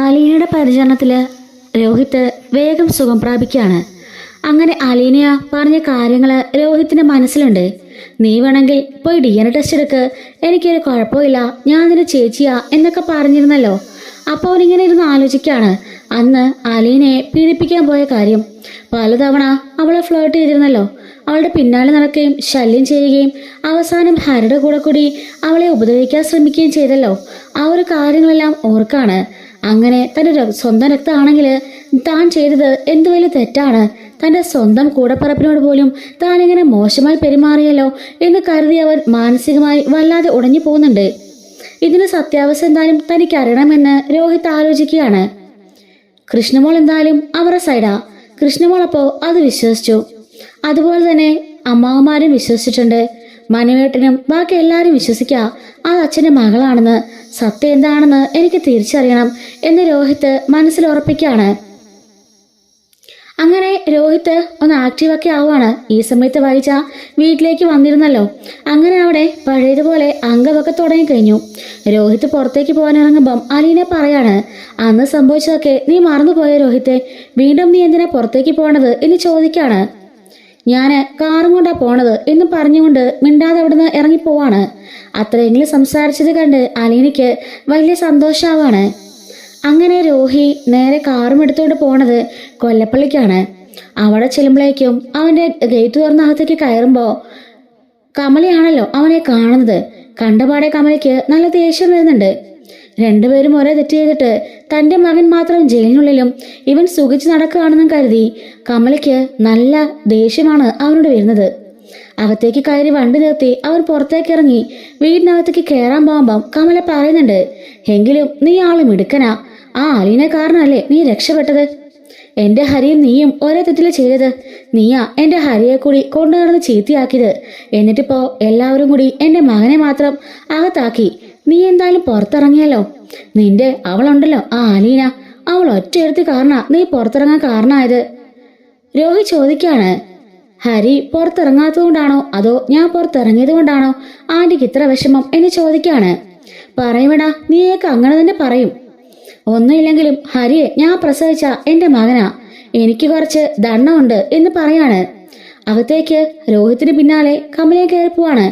അലീനയുടെ പരിചരണത്തിൽ രോഹിത്ത് വേഗം സുഖം പ്രാപിക്കുകയാണ്. അങ്ങനെ അലീന പറഞ്ഞ കാര്യങ്ങൾ രോഹിത്തിൻ്റെ മനസ്സിലുണ്ട്. നീ വേണമെങ്കിൽ പോയി DNA ടെസ്റ്റ് എടുക്ക്, എനിക്കൊരു കുഴപ്പമില്ല, ഞാൻ നിന്റെ ചേച്ചിയാ എന്നൊക്കെ പറഞ്ഞിരുന്നല്ലോ. അപ്പോൾ അവനിങ്ങനെ ഇരുന്ന് ആലോചിക്കുകയാണ് അന്ന് അലീനയെ പീഡിപ്പിക്കാൻ പോയ കാര്യം. പലതവണ അവളെ ഫ്ലേർട്ട് ചെയ്തിരുന്നല്ലോ. അവളുടെ പിന്നാലെ നടക്കുകയും ശല്യം ചെയ്യുകയും അവസാനം ഹരിയുടെ കൂടെ കൂടി അവളെ ഉപദ്രവിക്കാൻ ശ്രമിക്കുകയും ചെയ്തല്ലോ. ആ ഒരു കാര്യങ്ങളെല്ലാം ഓർക്കാണ്. അങ്ങനെ തൻ്റെ സ്വന്തം രക്തമാണെങ്കിൽ താൻ ചെയ്തത് എന്ത് വലിയ തെറ്റാണ്. തൻ്റെ സ്വന്തം കൂടപ്പറപ്പിനോട് പോലും താൻ ഇങ്ങനെ മോശമായി പെരുമാറിയല്ലോ എന്ന് കരുതി അവൻ മാനസികമായി വല്ലാതെ ഉടഞ്ഞു പോകുന്നുണ്ട്. ഇതിന് സത്യാവസ്ഥ എന്തായാലും തനിക്ക് അറിയണമെന്ന് രോഹിത് ആലോചിക്കുകയാണ്. കൃഷ്ണമോൾ എന്തായാലും അവരുടെ സൈഡാ. കൃഷ്ണമോൾ അപ്പോൾ അത് വിശ്വസിച്ചു. അതുപോലെ തന്നെ അമ്മാവന്മാരും വിശ്വസിച്ചിട്ടുണ്ട്. മനുവേട്ടനും ബാക്കി എല്ലാവരും വിശ്വസിക്കുക അത് അച്ഛൻ്റെ മകളാണെന്ന്. സത്യം എന്താണെന്ന് എനിക്ക് തിരിച്ചറിയണം എന്ന് രോഹിത്ത് മനസ്സിൽ ഉറപ്പിക്കുകയാണ്. അങ്ങനെ രോഹിത്ത് ഒന്ന് ആക്റ്റീവൊക്കെ ആവുകയാണ്. ഈ സമയത്ത് വായിച്ച വീട്ടിലേക്ക് വന്നിരുന്നല്ലോ. അങ്ങനെ അവിടെ പഴയതുപോലെ അംഗമൊക്കെ തുടങ്ങിക്കഴിഞ്ഞു. രോഹിത്ത് പുറത്തേക്ക് പോകാൻ ഇറങ്ങുമ്പം അലീന പറയാണ്, അന്ന് സംഭവിച്ചതൊക്കെ നീ മറന്നുപോയ രോഹിത്തെ, വീണ്ടും നീ എന്തിനാ പുറത്തേക്ക് പോണത് എന്ന് ചോദിക്കാണ്. ഞാൻ കാറും കൊണ്ടാ പോണത് എന്ന് പറഞ്ഞുകൊണ്ട് മിണ്ടാതെ അവിടുന്ന് ഇറങ്ങിപ്പോവാണ്. അത്രയെങ്കിലും സംസാരിച്ചത് കണ്ട് അലീനയ്ക്ക് വലിയ സന്തോഷമാവാണ്. അങ്ങനെ രോഹി നേരെ കാറും എടുത്തുകൊണ്ട് പോണത് കൊല്ലപ്പള്ളിക്കാണ്. അവിടെ ചെല്ലുമ്പോഴേക്കും അവൻ്റെ ഗേറ്റ് തുറന്ന അകത്തേക്ക് കയറുമ്പോൾ കമലയാണല്ലോ അവനെ കാണുന്നത്. കണ്ടപാടെ കമലയ്ക്ക് നല്ല ദേഷ്യം വരുന്നുണ്ട്. രണ്ടുപേരും ഒരേ തെറ്റ് ചെയ്തിട്ട് തൻ്റെ മകൻ മാത്രം ജയിലിനുള്ളിലും ഇവൻ സുഖിച്ച് നടക്കുകയാണെന്നും കരുതി കമലയ്ക്ക് നല്ല ദേഷ്യമാണ് അവനോട് വരുന്നത്. അകത്തേക്ക് കയറി വണ്ടി നിർത്തി അവർ പുറത്തേക്ക് ഇറങ്ങി വീടിനകത്തേക്ക് കയറാൻ പോകുമ്പം കമല പറയുന്നുണ്ട്, എങ്കിലും നീ ആള് മിടുക്കനാ. ആ അലീന കാരണല്ലേ നീ രക്ഷപ്പെട്ടത്. എൻ്റെ ഹരിയും നീയും ഒരേ തെറ്റില് ചെയ്തത്. നീയാ എൻ്റെ ഹരിയെ കൂടി കൊണ്ടു നടന്ന് ചീത്തയാക്കിയത്. എന്നിട്ടിപ്പോ എല്ലാവരും കൂടി എൻ്റെ മകനെ മാത്രം അകത്താക്കി. നീ എന്തായാലും പുറത്തിറങ്ങിയല്ലോ. നിന്റെ അവളുണ്ടല്ലോ ആ അലീന, അവൾ ഒറ്റയെടുത്ത് കാരണ നീ പുറത്തിറങ്ങാൻ കാരണമായത്. രോഹി ചോദിക്കാണ്, ഹരി പുറത്തിറങ്ങാത്തത് കൊണ്ടാണോ അതോ ഞാൻ പുറത്തിറങ്ങിയത് കൊണ്ടാണോ ആന്റിക്ക് ഇത്ര വിഷമം എന്ന് ചോദിക്കാണ്. പറയുമെടാ, നീയൊക്കെ അങ്ങനെ തന്നെ പറയും. ഒന്നുമില്ലെങ്കിലും ഹരിയെ ഞാൻ പ്രസവിച്ച എൻ്റെ മകനാ, എനിക്ക് കുറച്ച് ദണ്ണമുണ്ട് എന്ന് പറയാണ്. അകത്തേക്ക് രോഹിത്തിന് പിന്നാലെ കമലയെ കയറി പോവാണ്.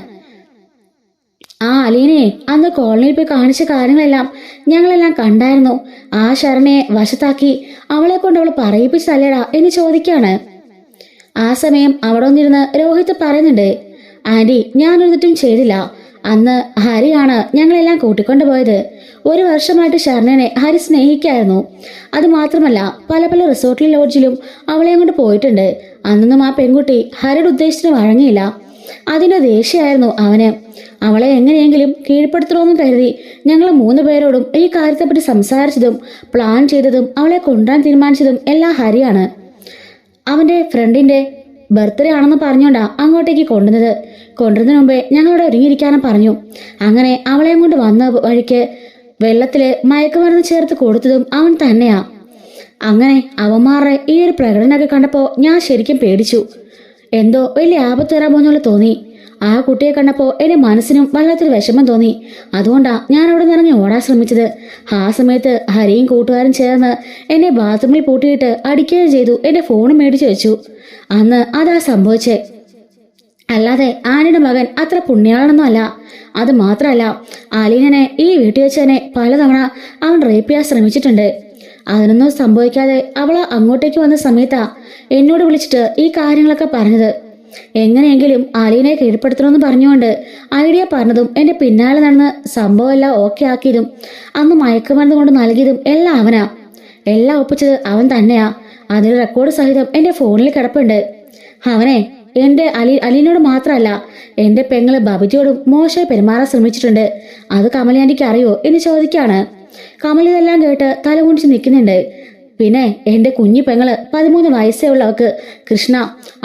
ആ അലീനയെ അന്ന് കോളനിയിൽ പോയി കാണിച്ച കാര്യങ്ങളെല്ലാം ഞങ്ങളെല്ലാം കണ്ടായിരുന്നു. ആ ശരണയെ വശത്താക്കി അവളെ കൊണ്ട് അവൾ പറയിപ്പിച്ചല്ലേടാ എന്ന് ചോദിക്കാണ്. ആ സമയം അവിടെ വന്നിരുന്ന് രോഹിത്ത് പറയുന്നുണ്ട്, ആന്റി ഞാനൊരു തെറ്റും ചെയ്തില്ല. അന്ന് ഹരിയാണ് ഞങ്ങളെല്ലാം കൂട്ടിക്കൊണ്ടുപോയത്. 1 വർഷമായിട്ട് ശരണനെ ഹരി സ്നേഹിക്കായിരുന്നു. അത് മാത്രമല്ല പല പല റിസോർട്ടിലും ലോഡ്ജിലും അവളെയും കൊണ്ട് പോയിട്ടുണ്ട്. അന്നൊന്നും ആ പെൺകുട്ടി ഹരിയുടെ ഉദ്ദേശത്തിന് വഴങ്ങിയില്ല. അതിൻ്റെ ദേഷ്യമായിരുന്നു അവന്. അവളെ എങ്ങനെയെങ്കിലും കീഴ്പ്പെടുത്തണമെന്ന് കരുതി ഞങ്ങൾ 3 പേരോടും ഈ കാര്യത്തെപ്പറ്റി സംസാരിച്ചതും പ്ലാൻ ചെയ്തതും അവളെ കൊണ്ടുവരാൻ തീരുമാനിച്ചതും എല്ലാം ഹരിയാണ്. അവൻ്റെ ഫ്രണ്ടിൻ്റെ ബർത്ത്ഡേ ആണെന്ന് പറഞ്ഞുകൊണ്ടാ അങ്ങോട്ടേക്ക് കൊണ്ടുവരുന്നതിന് മുമ്പേ ഞങ്ങളോട് ഒരുങ്ങിയിരിക്കാനും പറഞ്ഞു. അങ്ങനെ അവളെയും കൊണ്ട് വന്ന വഴിക്ക് വെള്ളത്തിൽ മയക്കുമരുന്ന് ചേർത്ത് കൊടുത്തതും അവൻ തന്നെയാ. അങ്ങനെ അവന്മാരുടെ ഈ ഒരു പ്രകടനമൊക്കെ കണ്ടപ്പോൾ ഞാൻ ശരിക്കും പേടിച്ചു. എന്തോ വലിയ ആപത്ത് വരാൻ പോകുന്നുള്ള തോന്നി. ആ കുട്ടിയെ കണ്ടപ്പോൾ എൻ്റെ മനസ്സിനും വല്ലാത്തൊരു വിഷമം തോന്നി. അതുകൊണ്ടാണ് ഞാൻ അവിടെ നിന്ന് ഇറങ്ങി ഓടാൻ ശ്രമിച്ചത്. ആ സമയത്ത് ഹരിയും കൂട്ടുകാരും ചേർന്ന് എന്നെ ബാത്റൂമിൽ പൂട്ടിയിട്ട് അടിക്കുകയും ചെയ്തു. എൻ്റെ ഫോണും മേടിച്ചു വെച്ചു. അന്ന് അതാ സംഭവിച്ചേ. അല്ലാതെ ആനിയുടെ മകൻ അത്ര പുണ്യാളനൊന്നും അല്ല. അത് മാത്രമല്ല, അലീനനെ ഈ വീട്ടിൽ വെച്ച് തന്നെ പലതവണ അവൻ റേപ്പ് ചെയ്യാൻ ശ്രമിച്ചിട്ടുണ്ട്. അതിനൊന്നും സംഭവിക്കാതെ അവൾ അങ്ങോട്ടേക്ക് വന്ന സമയത്താ എന്നോട് വിളിച്ചിട്ട് ഈ കാര്യങ്ങളൊക്കെ പറഞ്ഞത്. എങ്ങനെയെങ്കിലും അലീനയെ കീഴ്പ്പെടുത്തണമെന്ന് പറഞ്ഞുകൊണ്ട് ഐഡിയ പറഞ്ഞതും എൻ്റെ പിന്നാലെ നടന്ന് സംഭവമെല്ലാം ഓക്കെ ആക്കിയതും അന്ന് മയക്കുമരുന്ന് കൊണ്ട് നൽകിയതും എല്ലാം അവനാ. എല്ലാം ഒപ്പിച്ചത് അവൻ തന്നെയാ. അതിന് റെക്കോർഡ് സഹിതം എൻ്റെ ഫോണിൽ കിടപ്പുണ്ട്. അവനെ എൻ്റെ അലീനോട് മാത്രമല്ല എൻ്റെ പെങ്ങള് ബബിജിയോടും മോശമായി പെരുമാറാൻ ശ്രമിച്ചിട്ടുണ്ട്. അത് കമലയാന്റിക്ക് അറിയോ എന്ന് ചോദിക്കാണ്. കമൽ ഇതെല്ലാം കേട്ട് തലകുണിച്ച് നിൽക്കുന്നുണ്ട്. പിന്നെ എൻ്റെ കുഞ്ഞു പെങ്ങള് 13 വയസ്സേ ഉള്ളവർക്ക് കൃഷ്ണ,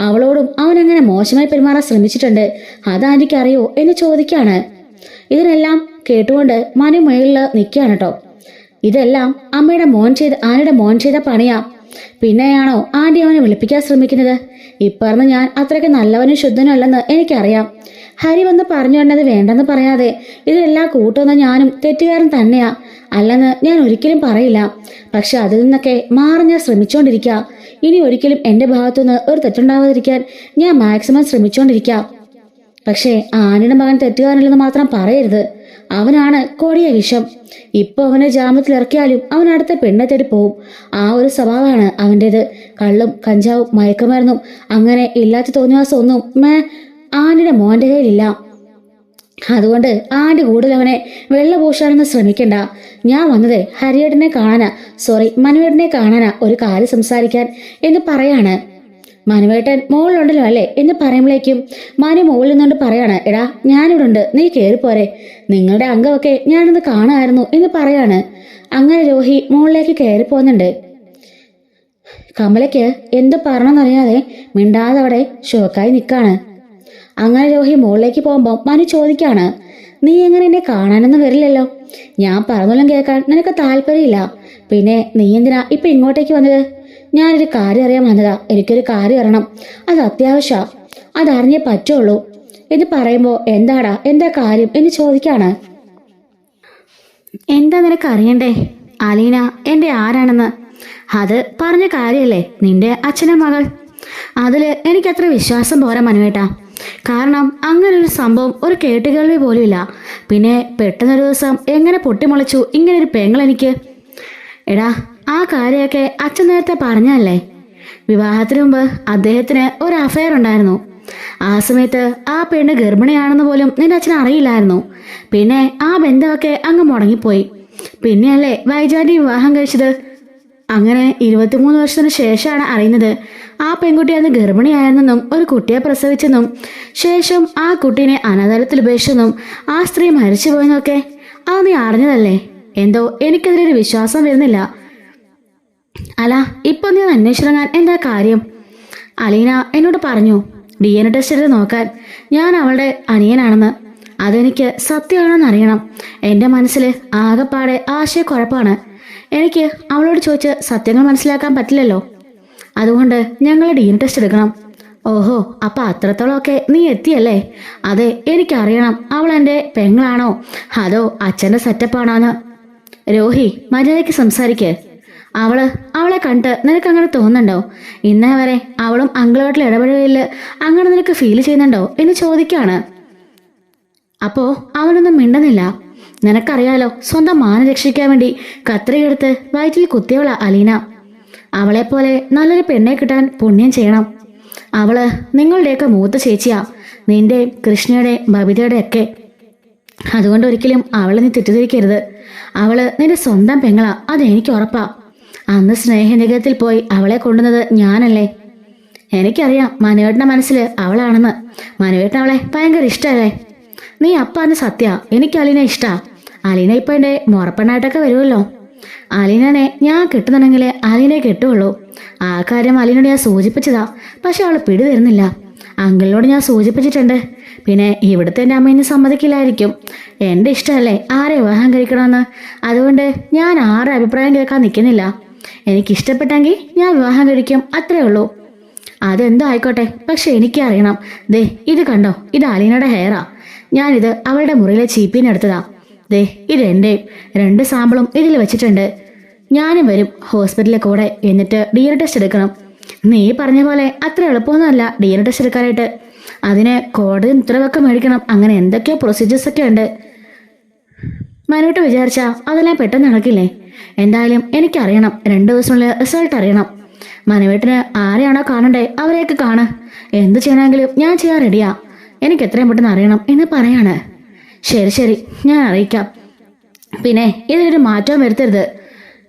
അവളോടും അവനങ്ങനെ മോശമായി പെരുമാറാൻ ശ്രമിച്ചിട്ടുണ്ട്. അത് ആന്റിക്ക് അറിയോ എന്ന് ചോദിക്കാണ്. ഇതിനെല്ലാം കേട്ടുകൊണ്ട് മനു മുകളിൽ നിൽക്കുകയാണ് കേട്ടോ. ഇതെല്ലാം ആനയുടെ മോൻ ചെയ്ത പണിയാ. പിന്നെയാണോ ആന്റി അവനെ വിളിപ്പിക്കാൻ ശ്രമിക്കുന്നത്? ഇപ്പറന്ന് ഞാൻ അത്രയ്ക്ക് നല്ലവനും ശുദ്ധനും അല്ലെന്ന് എനിക്കറിയാം. ഹരി വന്ന് പറഞ്ഞു വേണ്ടത് വേണ്ടെന്ന് പറയാതെ ഇതിലെല്ലാം കൂട്ടുന്ന ഞാനും തെറ്റുകാരൻ തന്നെയാ. അല്ലെന്ന് ഞാൻ ഒരിക്കലും പറയില്ല. പക്ഷെ അതിൽ നിന്നൊക്കെ മാറി ഞാൻ ശ്രമിച്ചുകൊണ്ടിരിക്കുക. ഇനി ഒരിക്കലും എൻ്റെ ഭാഗത്തുനിന്ന് ഒരു തെറ്റുണ്ടാവാതിരിക്കാൻ ഞാൻ മാക്സിമം ശ്രമിച്ചുകൊണ്ടിരിക്കാം. പക്ഷേ ആനിയുടെ മകൻ തെറ്റുകാരനില്ലെന്ന് മാത്രം പറയരുത്. അവനാണ് കൊടിയ വിഷം. ഇപ്പൊ അവനെ ജാമ്യത്തിൽ ഇറക്കിയാലും അവൻ അടുത്ത പെണ്ണെ തേടി പോവും. ആ ഒരു സ്വഭാവമാണ് അവൻ്റേത്. കള്ളും കഞ്ചാവും മയക്കുമരുന്നും അങ്ങനെ ഇല്ലാത്ത തോന്നിവാസം ഒന്നും ആനിയുടെ മോന്റെ കയ്യിലില്ല. അതുകൊണ്ട് ആണ്ടി കൂടുതൽ അവനെ വെള്ളപൂശാനൊന്നും ശ്രമിക്കണ്ട. ഞാൻ വന്നത് ഹരിയേട്ടനെ കാണാനാ, മനുവേട്ടനെ കാണാനാ ഒരു കാര്യം സംസാരിക്കാൻ എന്ന് പറയാണ്. മനുവേട്ടൻ മുകളിലുണ്ടല്ലോ അല്ലേ എന്ന് പറയുമ്പോഴേക്കും മനു മുകളിൽ നിന്നുകൊണ്ട് പറയാണ്, എടാ ഞാനിവിടെ ഉണ്ട്, നീ കയറിപ്പോരെ, നിങ്ങളുടെ അംഗമൊക്കെ ഞാനൊന്ന് കാണുമായിരുന്നു എന്ന് പറയാണ്. അങ്ങനെ രോഹി മുകളിലേക്ക് കയറി പോകുന്നുണ്ട്. കമലയ്ക്ക് എന്ത് പറഞ്ഞെന്നറിയാതെ മിണ്ടാതെ അവിടെ ഷോക്കായി നിൽക്കാണ്. അങ്ങനെ രോഹി മുകളിലേക്ക് പോകുമ്പോൾ മനു ചോദിക്കാണ്, നീ എങ്ങനെ എന്നെ കാണാനൊന്നും വരില്ലല്ലോ? ഞാൻ പറഞ്ഞോളം കേൾക്കാൻ നിനക്ക് താല്പര്യമില്ല. പിന്നെ നീ എന്തിനാ ഇപ്പൊ ഇങ്ങോട്ടേക്ക് വന്നത്? ഞാനൊരു കാര്യം അറിയാൻ വന്നതാ. എനിക്കൊരു കാര്യം അറിയണം, അത് അത്യാവശ്യമാ, അതറിഞ്ഞേ പറ്റുള്ളൂ എന്ന് പറയുമ്പോൾ എന്താ കാര്യം എന്ന് ചോദിക്കാണ്. എന്താ നിനക്ക് അറിയണ്ടേ? അലീന എൻ്റെ ആരാണെന്ന്? അത് പറഞ്ഞ കാര്യല്ലേ, നിന്റെ അച്ഛൻ്റെ മകൾ. അതില് എനിക്കത്ര വിശ്വാസം പോരാ മനുവേട്ടാ. കാരണം അങ്ങനൊരു സംഭവം ഒരു കേട്ടുകേൾവി പോലും ഇല്ല. പിന്നെ പെട്ടെന്നൊരു ദിവസം എങ്ങനെ പൊട്ടിമുളച്ചു ഇങ്ങനൊരു പെങ്ങൾ എനിക്ക്? എടാ, ആ കാര്യമൊക്കെ അച്ഛൻ നേരത്തെ പറഞ്ഞല്ലേ. വിവാഹത്തിന് മുമ്പ് അദ്ദേഹത്തിന് ഒരു അഫയർ ഉണ്ടായിരുന്നു. ആ സമയത്ത് ആ പെണ്ണ് ഗർഭിണിയാണെന്ന് പോലും നിന്റെ അച്ഛൻ അറിയില്ലായിരുന്നു. പിന്നെ ആ ബന്ധമൊക്കെ അങ്ങ് മുടങ്ങിപ്പോയി. പിന്നെയല്ലേ വൈജാന്റി വിവാഹം കഴിച്ചത്. അങ്ങനെ 23 വർഷത്തിന് ശേഷമാണ് അറിയുന്നത് ആ പെൺകുട്ടി അന്ന് ഗർഭിണിയായിരുന്നെന്നും ഒരു കുട്ടിയെ പ്രസവിച്ചെന്നും ശേഷം ആ കുട്ടീനെ അനാഥാലയത്തിൽ ഉപേക്ഷിച്ചെന്നും ആ സ്ത്രീ മരിച്ചുപോയെന്നൊക്കെ. അത് നീ അറിഞ്ഞതല്ലേ? എന്തോ എനിക്കതിലൊരു വിശ്വാസം വരുന്നില്ല. അല്ല, ഇപ്പൊ നീ അന്വേഷിച്ചിറങ്ങാൻ എന്താ കാര്യം? അലീന എന്നോട് പറഞ്ഞു DNA ടെസ്റ്റ് എടുത്ത് നോക്കാൻ, ഞാൻ അവളുടെ അനിയനാണെന്ന്. അതെനിക്ക് സത്യമാണെന്ന് അറിയണം. എൻ്റെ മനസ്സിൽ ആകെപ്പാടെ ആശയക്കുഴപ്പമാണ്. എനിക്ക് അവളോട് ചോദിച്ച് സത്യങ്ങൾ മനസ്സിലാക്കാൻ പറ്റില്ലല്ലോ. അതുകൊണ്ട് ഞങ്ങൾ DNA ടെസ്റ്റ് എടുക്കണം. ഓഹോ, അപ്പൊ അത്രത്തോളമൊക്കെ നീ എത്തിയല്ലേ? അതെ, എനിക്കറിയണം അവൾ എൻ്റെ പെങ്ങളാണോ അതോ അച്ഛൻ്റെ സെറ്റപ്പാണോന്ന്. രോഹി, മര്യാദയ്ക്ക് സംസാരിക്ക്. അവളെ കണ്ട് നിനക്കങ്ങനെ തോന്നുന്നുണ്ടോ? ഇന്നേ വരെ അവളും അങ്കിളുമായിട്ടുള്ള ഇടപെടലിൽ അങ്ങനെ നിനക്ക് ഫീൽ ചെയ്യുന്നുണ്ടോ എന്ന് ചോദിക്കാണ്. അപ്പോ അവനൊന്നും മിണ്ടുന്നില്ല. നിനക്കറിയാലോ, സ്വന്തം മാനം രക്ഷിക്കാൻ വേണ്ടി കത്രികയെടുത്ത് വയറ്റിൽ കുത്തിയവളാ അലീന. അവളെപ്പോലെ നല്ലൊരു പെണ്ണെ കിട്ടാൻ പുണ്യം ചെയ്യണം. അവള് നിങ്ങളുടെയൊക്കെ മൂത്ത ചേച്ചിയാ, നിന്റെ കൃഷ്ണയുടെ ബബിതയുടെ ഒക്കെ. അതുകൊണ്ട് ഒരിക്കലും അവളെ നീ തെറ്റിദ്ധരിക്കരുത്. അവള് നിന്റെ സ്വന്തം പെങ്ങളാ, അതെനിക്ക് ഉറപ്പാ. അന്ന് സ്നേഹനികത്തിൽ പോയി അവളെ കൊണ്ടുവന്നത് ഞാനല്ലേ. എനിക്കറിയാം മനുവേട്ടന്റെ മനസ്സിൽ അവളാണെന്ന്. മനുവേട്ടൻ അവളെ ഭയങ്കര ഇഷ്ടമല്ലേ? നീ അപ്പാന്ന് സത്യ, എനിക്ക് അലീന ഇഷ്ടാ. അലീന ഇപ്പൊ എൻ്റെ മുറപ്പെണ്ണായിട്ടൊക്കെ വരുമല്ലോ. അലീനനെ ഞാൻ കിട്ടുന്നുണ്ടെങ്കിൽ അലീനയെ കിട്ടുള്ളൂ. ആ കാര്യം അലീനോട് ഞാൻ സൂചിപ്പിച്ചതാ, പക്ഷെ അവൾ പിടി തരുന്നില്ല. അങ്കിളിനോട് ഞാൻ സൂചിപ്പിച്ചിട്ടുണ്ട്. പിന്നെ ഇവിടുത്തെ എൻ്റെ അമ്മ ഇനി സമ്മതിക്കില്ലായിരിക്കും. എൻ്റെ ഇഷ്ടമല്ലേ ആരെ വിവാഹം കഴിക്കണമെന്ന്. അതുകൊണ്ട് ഞാൻ ആരുടെ അഭിപ്രായം കേൾക്കാൻ നിൽക്കുന്നില്ല. എനിക്കിഷ്ടപ്പെട്ടെങ്കിൽ ഞാൻ വിവാഹം കഴിക്കും, അത്രേ ഉള്ളൂ. അതെന്തോ ആയിക്കോട്ടെ, പക്ഷെ എനിക്ക് അറിയണം. ദേ ഇത് കണ്ടോ, ഇത് അലീനയുടെ ഹെയറാ. ഞാനിത് അവളുടെ മുറിയിലെ ചീപ്പിന്ന് എടുത്തതാ. ദേ ഇത് എൻ്റെയും 2 സാമ്പിളും ഇതിൽ വെച്ചിട്ടുണ്ട്. ഞാനും വരും ഹോസ്പിറ്റലിലെ കൂടെ. എന്നിട്ട് DNA ടെസ്റ്റ് എടുക്കണം. നീ പറഞ്ഞ പോലെ അത്ര എളുപ്പമൊന്നുമല്ല DNA ടെസ്റ്റ് എടുക്കാനായിട്ട്. അതിന് കോടതി ഉത്തരവൊക്കെ മേടിക്കണം. അങ്ങനെ എന്തൊക്കെയോ പ്രൊസീജിയേഴ്സൊക്കെ ഉണ്ട്. മനുവേട്ട് വിചാരിച്ചാ അതെല്ലാം പെട്ടെന്ന് നടക്കില്ലേ? എന്തായാലും എനിക്കറിയണം, 2 ദിവസത്തിനുള്ളിൽ റിസൾട്ട് അറിയണം. മനുവേട്ടിന് ആരെയാണോ കാണണ്ടേ അവരെയൊക്കെ കാണ്. എന്ത് ചെയ്യണമെങ്കിലും ഞാൻ ചെയ്യാൻ റെഡിയാ. എനിക്ക് എത്രയും പെട്ടെന്ന് അറിയണം എന്ന് പറയാണ്. ശരി, ഞാൻ അറിയിക്കാം. പിന്നെ ഇതിനൊരു മാറ്റവും വരുത്തരുത്.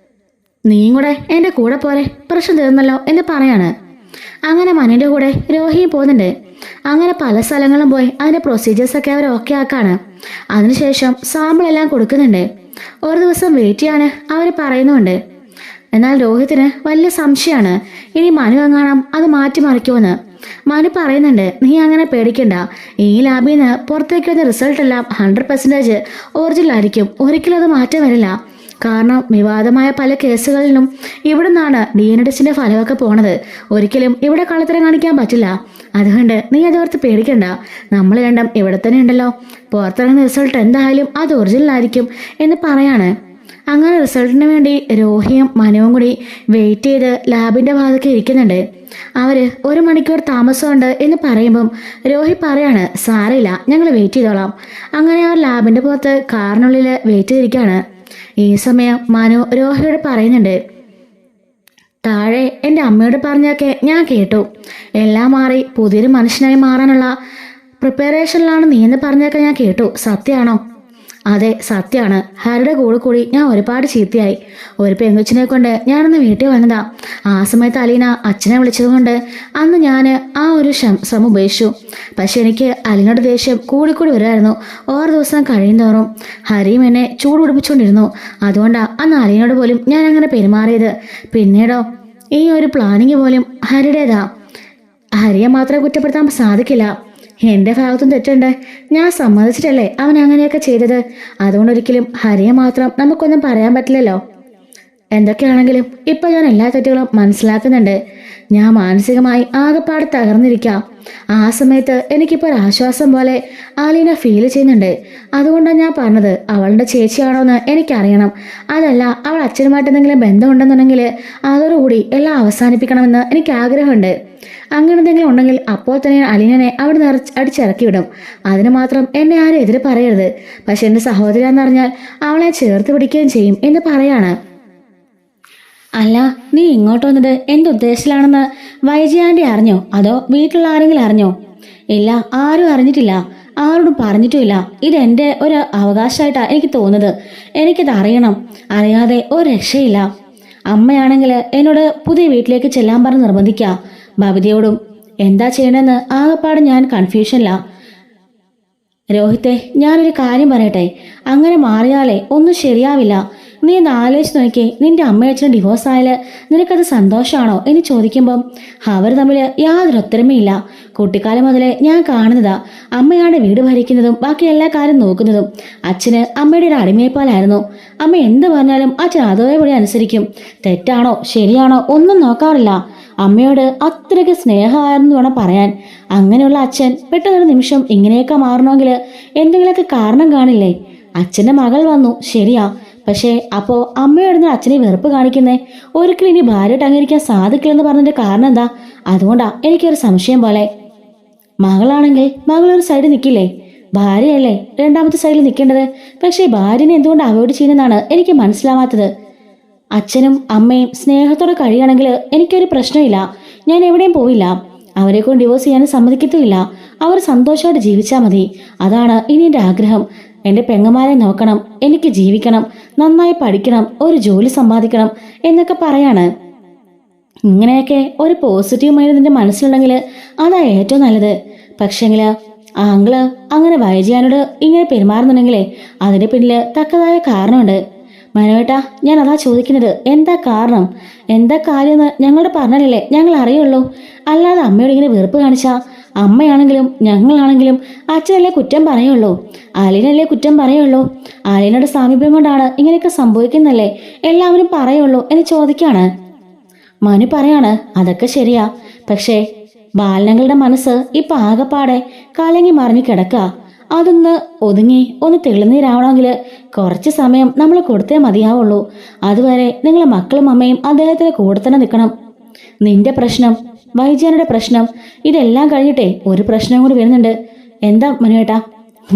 നീയും കൂടെ എൻ്റെ കൂടെ പോരെ, പ്രശ്നം തീർന്നല്ലോ എന്ന് പറയാണ്. അങ്ങനെ മനുവിൻ്റെ കൂടെ രോഹിയും പോകുന്നുണ്ട്. അങ്ങനെ പല സ്ഥലങ്ങളും പോയി അതിൻ്റെ പ്രൊസീജിയേഴ്സൊക്കെ അവർ ഓക്കെ ആക്കാണ്. അതിനുശേഷം സാമ്പിളെല്ലാം കൊടുക്കുന്നുണ്ട്. ഒരു ദിവസം വെയിറ്റ് ചെയ്യാൻ അവർ പറയുന്നുണ്ട്. എന്നാൽ രോഹിത്തിന് വലിയ സംശയമാണ്, ഇനി മനു എങ്ങാണം അത് മാറ്റിമറിക്കുമെന്ന്. മനു പറയുന്നുണ്ട്, നീ അങ്ങനെ പേടിക്കണ്ട. ഈ ലാബിൽ നിന്ന് പുറത്തേക്ക് വന്ന റിസൾട്ട് എല്ലാം 100% ഒറിജിനൽ ആയിരിക്കും. ഒരിക്കലും അത് മാറ്റം വരില്ല. കാരണം വിവാദമായ പല കേസുകളിലും ഇവിടെ നിന്നാണ് DNA ടെസ്റ്റിന്റെ ഫലമൊക്കെ പോണത്. ഒരിക്കലും ഇവിടെ കള്ളത്തരം കാണിക്കാൻ പറ്റില്ല. അതുകൊണ്ട് നീ അതോർത്ത് പേടിക്കണ്ട. നമ്മൾ രണ്ടും ഇവിടെ തന്നെ ഉണ്ടല്ലോ. പുറത്തിറങ്ങുന്ന റിസൾട്ട് എന്തായാലും അത് ഒറിജിനൽ ആയിരിക്കും എന്ന് പറയാണ്. അങ്ങനെ റിസൾട്ടിന് വേണ്ടി രോഹിയും മനുവും കൂടി വെയിറ്റ് ചെയ്ത് ലാബിൻ്റെ ഭാഗത്തേക്ക് ഇരിക്കുന്നുണ്ട്. അവർ 1 മണിക്കൂർ താമസമുണ്ട് എന്ന് പറയുമ്പം രോഹി പറയാണ്, സാരമില്ല, ഞങ്ങൾ വെയിറ്റ് ചെയ്തോളാം. അങ്ങനെ അവർ ലാബിൻ്റെ പുറത്ത് കാറിനുള്ളിൽ വെയിറ്റ് ചെയ്തിരിക്കുകയാണ്. ഈ സമയം മനു രോഹിയോട് പറയുന്നുണ്ട്, താഴെ എൻ്റെ അമ്മയോട് പറഞ്ഞൊക്കെ ഞാൻ കേട്ടു. എല്ലാം മാറി പുതിയൊരു മനുഷ്യനായി മാറാനുള്ള പ്രിപ്പറേഷനിലാണ് നീ എന്ന് പറഞ്ഞൊക്കെ ഞാൻ കേട്ടു. സത്യമാണോ? അതെ, സത്യമാണ്. ഹരിയുടെ കൂടെ കൂടി ഞാൻ ഒരുപാട് ചീത്തയായി. ഒരു പെങ്കുച്ചിനെ കൊണ്ട് ഞാനൊന്ന് വീട്ടിൽ വന്നതാ. ആ സമയത്ത് അലീന അച്ഛനെ വിളിച്ചതുകൊണ്ട് അന്ന് ഞാൻ ആ ഒരു ശ്രമം ഉപേക്ഷിച്ചു. പക്ഷെ എനിക്ക് അലീനയുടെ ദേഷ്യം കൂടിക്കൂടി വരുമായിരുന്നു. ഓരോ ദിവസം കഴിയുന്തോറും ഹരിയും എന്നെ ചൂട് പിടിപ്പിച്ചുകൊണ്ടിരുന്നു. അതുകൊണ്ടാണ് അന്ന് അലീനയോട് പോലും ഞാൻ അങ്ങനെ പെരുമാറിയത്. പിന്നീടോ ഈ ഒരു പ്ലാനിങ് പോലും ഹരിയുടേതാ. ഹരിയെ മാത്രമേ കുറ്റപ്പെടുത്താൻ സാധിക്കില്ല. എൻ്റെ ഭാഗത്തും തെറ്റുണ്ട്. ഞാൻ സമ്മതിച്ചിട്ടല്ലേ അവൻ അങ്ങനെയൊക്കെ ചെയ്തത്. അതുകൊണ്ടൊരിക്കലും ഹരിയെ മാത്രം നമുക്കൊന്നും പറയാൻ പറ്റില്ലല്ലോ. എന്തൊക്കെയാണെങ്കിലും ഇപ്പം ഞാൻ എല്ലാ തെറ്റുകളും മനസ്സിലാക്കുന്നുണ്ട്. ഞാൻ മാനസികമായി ആകെപ്പാടെ തകർന്നിരിക്കാം. ആ സമയത്ത് എനിക്കിപ്പോൾ ഒരു ആശ്വാസം പോലെ ആലീന ഫീൽ ചെയ്യുന്നുണ്ട്. അതുകൊണ്ടാണ് ഞാൻ പറഞ്ഞത്, അവളുടെ ചേച്ചിയാണോ എന്ന് എനിക്കറിയണം. അതല്ല അവൾ അച്ഛനുമായിട്ട് എന്തെങ്കിലും ബന്ധമുണ്ടെന്നുണ്ടെങ്കിൽ അതോടുകൂടി എല്ലാം അവസാനിപ്പിക്കണമെന്ന് എനിക്ക് ആഗ്രഹമുണ്ട്. അങ്ങനെ എന്തെങ്കിലും ഉണ്ടെങ്കിൽ അപ്പോൾ തന്നെ അലീനനെ അവിടെ നിന്ന് അടിച്ചിറക്കി വിടും. അതിന് മാത്രം എന്നെ ആരും എതിര് പറയരുത്. പക്ഷെ എൻ്റെ സഹോദരി എന്നറിഞ്ഞാൽ അവളെ ചേർത്ത് പിടിക്കുകയും ചെയ്യും എന്ന് പറയാണ്. അല്ല, നീ ഇങ്ങോട്ട് വന്നത് എന്തുദ്ദേശത്തിലാണെന്ന് വൈജി ആൻറ്റി അറിഞ്ഞോ? അതോ വീട്ടിലുള്ള ആരെങ്കിലും അറിഞ്ഞോ? ഇല്ല, ആരും അറിഞ്ഞിട്ടില്ല, ആരോടും പറഞ്ഞിട്ടുമില്ല. ഇതെൻ്റെ ഒരു അവകാശമായിട്ടാണ് എനിക്ക് തോന്നുന്നത്. എനിക്കിത് അറിയണം. അറിയാതെ ഒരു രക്ഷയില്ല. അമ്മയാണെങ്കിൽ എന്നോട് പുതിയ വീട്ടിലേക്ക് ചെല്ലാൻ പറഞ്ഞ് നിർബന്ധിക്കുക. ബബിതയോടും എന്താ ചെയ്യണമെന്ന് ആകെപ്പാട് ഞാൻ കൺഫ്യൂഷനില്ല. രോഹിത്തെ, ഞാനൊരു കാര്യം പറയട്ടെ, അങ്ങനെ മാറിയാലേ ഒന്നും ശരിയാവില്ല. നീ ഒന്ന് ആലോചിച്ച് നോക്കി, നിന്റെ അമ്മയച്ഛനും ഡിവോഴ്സ് ആയാല് നിനക്കത് സന്തോഷമാണോ എന്ന് ചോദിക്കുമ്പം അവർ തമ്മിൽ യാതൊരു ഒത്തരമയില്ല. കുട്ടിക്കാലം മുതലേ ഞാൻ കാണുന്നതാ. അമ്മയാണ് വീട് ഭരിക്കുന്നതും ബാക്കി എല്ലാ കാര്യം നോക്കുന്നതും. അച്ഛന് അമ്മയുടെ ഒരു അടിമയെപ്പോലായിരുന്നു. അമ്മ എന്ത് പറഞ്ഞാലും അച്ഛൻ അതേപടി അനുസരിക്കും. തെറ്റാണോ ശരിയാണോ ഒന്നും നോക്കാറില്ല. അമ്മയോട് അത്രയ്ക്ക് സ്നേഹമായിരുന്നു വേണം പറയാൻ. അങ്ങനെയുള്ള അച്ഛൻ പെട്ടെന്നൊരു നിമിഷം ഇങ്ങനെയൊക്കെ മാറണമെങ്കിൽ എന്തെങ്കിലുമൊക്കെ കാരണം കാണില്ലേ? അച്ഛൻ്റെ മകൾ വന്നു, ശരിയാ. പക്ഷേ അപ്പോൾ അമ്മയോടുന്ന് അച്ഛനെ വെറുപ്പ് കാണിക്കുന്നേ? ഒരിക്കലും ഇനി ഭാര്യയായിട്ട് അംഗീകരിക്കാൻ സാധിക്കില്ലെന്ന് പറഞ്ഞതിന്റെ കാരണം എന്താ? അതുകൊണ്ടാ എനിക്കൊരു സംശയം പോലെ. മകളാണെങ്കിൽ മകളൊരു സൈഡിൽ നിൽക്കില്ലേ? ഭാര്യയല്ലേ രണ്ടാമത്തെ സൈഡിൽ നിൽക്കേണ്ടത്. പക്ഷേ ഭാര്യനെ എന്തുകൊണ്ട് അവോയ്ഡ് ചെയ്യുന്നതാണ് എനിക്ക് മനസ്സിലാവാത്തത്. അച്ഛനും അമ്മയും സ്നേഹത്തോടെ കഴിയുകയാണെങ്കിൽ എനിക്കൊരു പ്രശ്നമില്ല. ഞാൻ എവിടെയും പോയില്ല. അവരെ കൊണ്ട് ഡിവോഴ്സ് ചെയ്യാനും സമ്മതിക്കത്തുമില്ല. അവർ സന്തോഷമായിട്ട് ജീവിച്ചാൽ മതി. അതാണ് ഇനി എൻ്റെ ആഗ്രഹം. എൻ്റെ പെങ്ങന്മാരെ നോക്കണം, എനിക്ക് ജീവിക്കണം, നന്നായി പഠിക്കണം, ഒരു ജോലി സമ്പാദിക്കണം എന്നൊക്കെ പറയാണ്. ഇങ്ങനെയൊക്കെ ഒരു പോസിറ്റീവ് മൈൻഡ് നിന്റെ മനസ്സിലുണ്ടെങ്കിൽ അതാ ഏറ്റവും നല്ലത്. പക്ഷേങ്കിൽ ആങ്കിള് അങ്ങനെ വൈജയാനോട് ഇങ്ങനെ പെരുമാറുന്നുണ്ടെങ്കിലേ അതിന് പിന്നിൽ തക്കതായ കാരണമുണ്ട്. മനുവേട്ടാ, ഞാൻ അതാ ചോദിക്കുന്നത്, എന്താ കാരണം, എന്താ കാര്യമെന്ന് ഞങ്ങളോട് പറഞ്ഞാലല്ലേ ഞങ്ങൾ അറിയുള്ളൂ. അല്ലാതെ അമ്മയോട് ഇങ്ങനെ വെറുപ്പ് കാണിച്ചാ അമ്മയാണെങ്കിലും ഞങ്ങളാണെങ്കിലും അച്ഛനല്ലേ കുറ്റം പറയുള്ളൂ, അലീനല്ലേ കുറ്റം പറയുള്ളൂ. അലീനയുടെ സാമീപ്യം കൊണ്ടാണ് ഇങ്ങനെയൊക്കെ സംഭവിക്കുന്നല്ലേ എല്ലാവരും പറയുള്ളൂ എന്ന് ചോദിക്കാണ്. മനു പറയാണ്, അതൊക്കെ ശരിയാ. പക്ഷേ ബാലനങ്ങളുടെ മനസ്സ് ഇപ്പൊ ആകെപ്പാടെ കലങ്ങി മറിഞ്ഞു കിടക്കുക. അതൊന്ന് ഒതുങ്ങി ഒന്ന് തെളിനീരാവണമെങ്കിൽ കുറച്ച് സമയം നമ്മൾ കൊടുത്തേ മതിയാവുള്ളൂ. അതുവരെ നിങ്ങളെ മക്കളും അമ്മയും അദ്ദേഹത്തിന് കൂടെ തന്നെ നിൽക്കണം. നിന്റെ പ്രശ്നം, വൈജയനുടെ പ്രശ്നം, ഇതെല്ലാം കഴിഞ്ഞിട്ടേ ഒരു പ്രശ്നം കൂടി വരുന്നുണ്ട്. എന്താ മനുവേട്ടാ?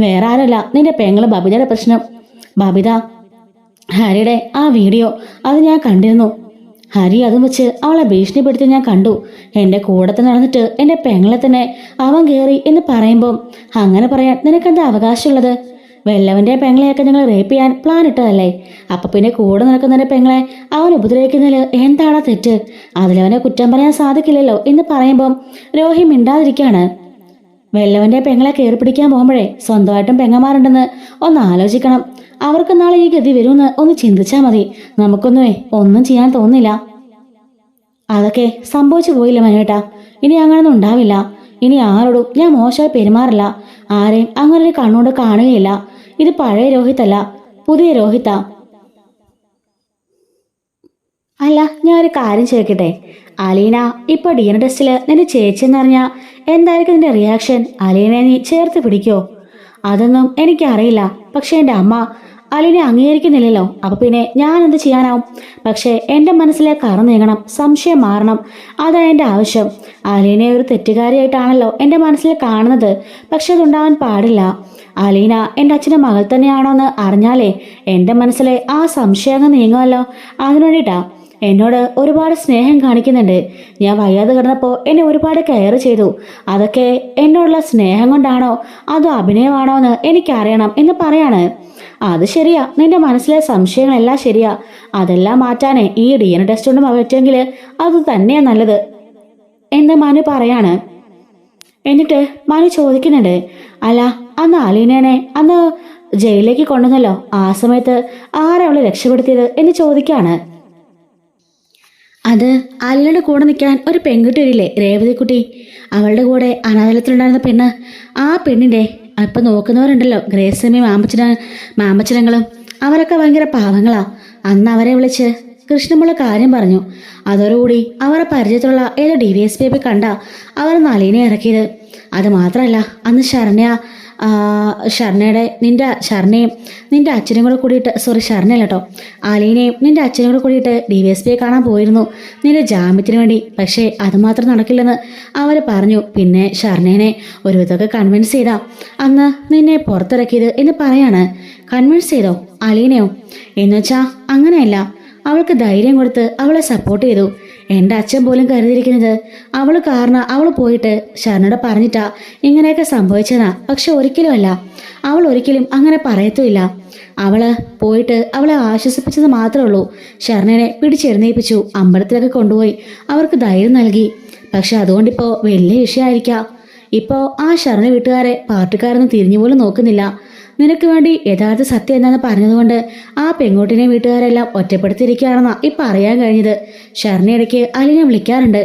വേറെ ആരല്ല, നിന്റെ പെങ്ങള് ബബിതയുടെ പ്രശ്നം. ബബിത ഹരിയുടെ ആ വീഡിയോ അത് ഞാൻ കണ്ടിരുന്നു. ഹരി അതും വെച്ച് അവളെ ഭീഷണിപ്പെടുത്തി ഞാൻ കണ്ടു. എൻ്റെ കൂടത്തെ നടന്നിട്ട് എൻ്റെ പെങ്ങളെ തന്നെ അവൻ കയറി എന്ന് പറയുമ്പം അങ്ങനെ പറയാൻ നിനക്കെന്താ അവകാശമുള്ളത്? വെല്ലവൻ്റെ പെങ്ങളെയൊക്കെ ഞങ്ങൾ റേപ്പ് ചെയ്യാൻ പ്ലാൻ ഇട്ടതല്ലേ? അപ്പം പിന്നെ കൂടെ നടക്കുന്നതിൻ്റെ പെങ്ങളെ അവൻ ഉപദ്രവിക്കുന്നതിൽ എന്താണ് തെറ്റ്? അതിലവനെ കുറ്റം പറയാൻ സാധിക്കില്ലല്ലോ എന്ന് പറയുമ്പം രോഹി മിണ്ടാതിരിക്കുകയാണ്. വെല്ലവൻ്റെ പെങ്ങളെ കയറി പിടിക്കാൻ പോകുമ്പോഴേ സ്വന്തമായിട്ടും പെങ്ങന്മാരുണ്ടെന്ന് ഒന്ന് ആലോചിക്കണം. അവർക്ക് നാളെ ഈ ഗതി വരുമെന്ന് ഒന്ന് ചിന്തിച്ചാൽ മതി. നമുക്കൊന്നുമേ ഒന്നും ചെയ്യാൻ തോന്നില്ല. അതൊക്കെ സംഭവിച്ചു പോയില്ല മനുവേട്ടാ. ഇനി അങ്ങനൊന്നും ഉണ്ടാവില്ല. ഇനി ആരോടും ഞാൻ മോശമായി പെരുമാറില്ല. ആരെയും അങ്ങനെ ഒരു കണ്ണുകൊണ്ട് കാണുകയില്ല. ഇത് പഴയ രോഹിത്തല്ല, പുതിയ രോഹിത്താ. അല്ല, ഞാൻ ഒരു കാര്യം ചോദിക്കട്ടെ? അലീന ഇപ്പൊ DNA ടെസ്റ്റില് നിന്റെ ചേച്ചി എന്നറിഞ്ഞാൽ എന്തായിരിക്കും നിന്റെ റിയാക്ഷൻ? അലീനെ നീ ചേർത്ത് പിടിക്കോ? അതൊന്നും എനിക്കറിയില്ല. പക്ഷെ എൻ്റെ അമ്മ അലീനെ അംഗീകരിക്കുന്നില്ലല്ലോ. അപ്പൊ പിന്നെ ഞാൻ എന്ത് ചെയ്യാനാവും? പക്ഷേ എൻ്റെ മനസ്സിലെ കറ നീങ്ങണം, സംശയം മാറണം. അതാ എൻ്റെ ആവശ്യം. അലീനെ ഒരു തെറ്റുകാരിയായിട്ടാണല്ലോ എൻ്റെ മനസ്സിൽ കാണുന്നത്. പക്ഷെ അതുണ്ടാവാൻ പാടില്ല. അലീന എൻ്റെ അച്ഛൻ്റെ മകൾ തന്നെയാണോ എന്ന് അറിഞ്ഞാലേ എൻ്റെ മനസ്സിലെ ആ സംശയം അങ്ങ് നീങ്ങുമല്ലോ. അതിനുവേണ്ടിയിട്ടാ. എന്നോട് ഒരുപാട് സ്നേഹം കാണിക്കുന്നുണ്ട്. ഞാൻ വയ്യാതെ കിടന്നപ്പോൾ എന്നെ ഒരുപാട് കെയർ ചെയ്തു. അതൊക്കെ എന്നോടുള്ള സ്നേഹം കൊണ്ടാണോ അതോ അഭിനയമാണോ എന്ന് എനിക്കറിയണം എന്ന് പറയാണ്. അത് ശരിയാ, നിന്റെ മനസ്സിലെ സംശയങ്ങളെല്ലാം ശരിയാ. അതെല്ലാം മാറ്റാനേ ഈ DNA ടെസ്റ്റ് കൊണ്ട് പറ്റുമെങ്കിൽ അത് തന്നെയാ നല്ലത് എന്ന് മനു പറയാണ്. എന്നിട്ട് മനു ചോദിക്കുന്നുണ്ട്, അല്ല അന്ന് അലീനേനെ അന്ന് ജയിലിലേക്ക് കൊണ്ടുവന്നല്ലോ, ആ സമയത്ത് ആരവളെ രക്ഷപ്പെടുത്തിയത് എന്ന് ചോദിക്കാണ്. അത് അലീനയുടെ കൂടെ നിൽക്കാൻ ഒരു പെൺകുട്ടി വരില്ലേ, രേവതിക്കുട്ടി. അവളുടെ കൂടെ അനാഥലത്തിലുണ്ടായിരുന്ന പെണ്ണ്. ആ പെണ്ണിൻ്റെ ഇപ്പം നോക്കുന്നവരുണ്ടല്ലോ, ഗ്രേസമ്മയും മാമ്പച്ചനങ്ങളും, അവരൊക്കെ ഭയങ്കര പാവങ്ങളാ. അന്ന് അവരെ വിളിച്ച് കൃഷ്ണമുള്ള കാര്യം പറഞ്ഞു. അതോടുകൂടി അവരുടെ പരിചയത്തിലുള്ള ഏതോ DVSP കണ്ട അവർ അലീനെ ഇറക്കിയത്. അത് മാത്രമല്ല, അന്ന് ശരണയും നിന്റെ അച്ഛനും കൂടെ കൂടിയിട്ട്, സോറി ശരണയല്ല കേട്ടോ, അലീനയും നിന്റെ അച്ഛനും കൂടെ കൂടിയിട്ട് DVSP കാണാൻ പോയിരുന്നു നിന്റെ ജാമ്യത്തിന് വേണ്ടി. പക്ഷേ അതുമാത്രം നടക്കില്ലെന്ന് അവർ പറഞ്ഞു. പിന്നെ ശരണേനെ ഒരുവിധമൊക്കെ കൺവിൻസ് ചെയ്താ അന്ന് നിന്നെ പുറത്തിറക്കിയത് എന്ന് പറയാണ്. കൺവിൻസ് ചെയ്തോ അലീനയോ? എന്നുവെച്ചാ അങ്ങനെയല്ല, അവൾക്ക് ധൈര്യം കൊടുത്ത് അവളെ സപ്പോർട്ട് ചെയ്തു. എൻ്റെ അച്ഛൻ പോലും കരുതിയിരിക്കുന്നത് അവൾ കാരണം അവൾ പോയിട്ട് ശരണോട് പറഞ്ഞിട്ടാ ഇങ്ങനെയൊക്കെ സംഭവിച്ചതാ. പക്ഷെ ഒരിക്കലുമല്ല, അവൾ ഒരിക്കലും അങ്ങനെ പറയത്തുമില്ല. അവള് പോയിട്ട് അവളെ ആശ്വസിപ്പിച്ചത് മാത്രമേ ഉള്ളൂ. ശരണനെ പിടിച്ചെഴുന്നേൽപ്പിച്ചു, അമ്പലത്തിലൊക്കെ കൊണ്ടുപോയി അവർക്ക് ധൈര്യം നൽകി. പക്ഷെ അതുകൊണ്ടിപ്പോൾ വലിയ വിഷയമായിരിക്കാം. ഇപ്പോൾ ആ ശരണ വീട്ടുകാരെ പാർട്ടിക്കാരൊന്നും തിരിഞ്ഞുപോലും നോക്കുന്നില്ല. നിനക്ക് വേണ്ടി യഥാർത്ഥ സത്യം എന്താണെന്ന് പറഞ്ഞതുകൊണ്ട് ആ പെൺകുട്ടിനെ വീട്ടുകാരെല്ലാം ഒറ്റപ്പെടുത്തിയിരിക്കുകയാണെന്നാ ഇപ്പം അറിയാൻ കഴിഞ്ഞത്. ശരണ ഇടയ്ക്ക് അലീനെ വിളിക്കാറുണ്ട്.